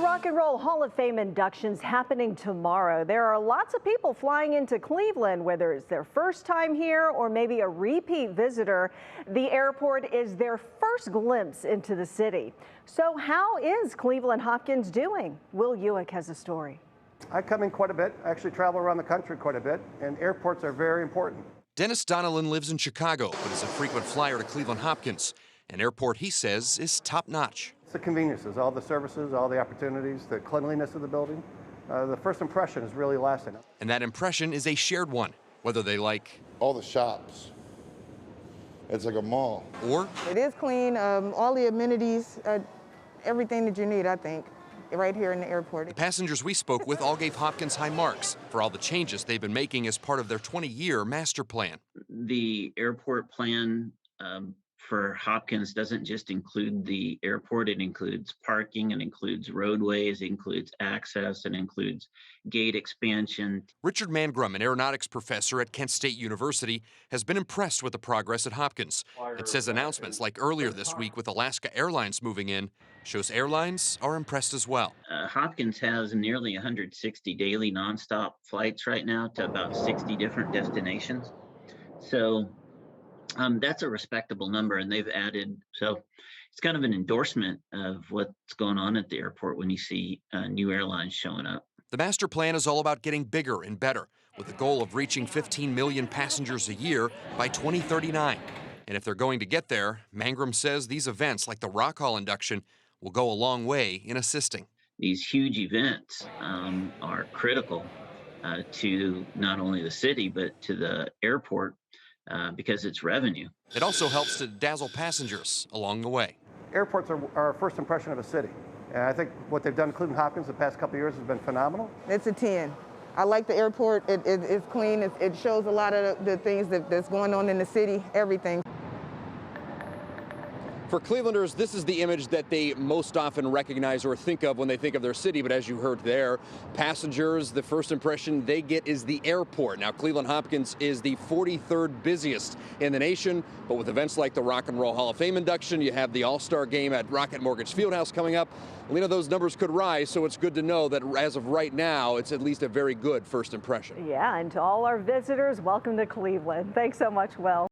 Rock and Roll Hall of Fame inductions happening tomorrow. There are lots of people flying into Cleveland, whether it's their first time here or maybe a repeat visitor. The airport is their first glimpse into the city. So how is Cleveland Hopkins doing? Will Ewick has a story. I come in quite a bit. I actually travel around the country quite a bit, and airports are very important. Dennis Donnellan lives in Chicago, but is a frequent flyer to Cleveland Hopkins, an airport he says is top-notch. It's the conveniences, all the services, all the opportunities, the cleanliness of the building. The first impression is really lasting. And that impression is a shared one, whether they like all the shops. It's like a mall. Or it is clean, all the amenities, everything that you need, I think, right here in the airport. The passengers we spoke with all gave Hopkins high marks for all the changes they've been making as part of their 20-year master plan. The airport plan for Hopkins doesn't just include the airport. It includes parking, it includes roadways, it includes access, it includes gate expansion. Richard Mangrum, an aeronautics professor at Kent State University, has been impressed with the progress at Hopkins. It says announcements like earlier this week with Alaska Airlines moving in shows airlines are impressed as well. Hopkins has nearly 160 daily nonstop flights right now to about 60 different destinations. So that's a respectable number, and they've added, so it's kind of an endorsement of what's going on at the airport when you see new airlines showing up. The master plan is all about getting bigger and better, with the goal of reaching 15 million passengers a year by 2039. And if they're going to get there, Mangrum says these events like the Rock Hall induction will go a long way in assisting. These huge events are critical to not only the city, but to the airport. Because it's revenue. It also helps to dazzle passengers along the way. Airports are our first impression of a city. And I think what they've done in Cleveland Hopkins the past couple of years has been phenomenal. It's a 10. I like the airport. It's clean. It shows a lot of the things that's going on in the city, everything. For Clevelanders, this is the image that they most often recognize or think of when they think of their city. But as you heard there, passengers, the first impression they get is the airport. Now, Cleveland Hopkins is the 43rd busiest in the nation. But with events like the Rock and Roll Hall of Fame induction, you have the All-Star game at Rocket Mortgage Fieldhouse coming up. Lena, those numbers could rise, so it's good to know that as of right now, it's at least a very good first impression. Yeah, and to all our visitors, welcome to Cleveland. Thanks so much, Will.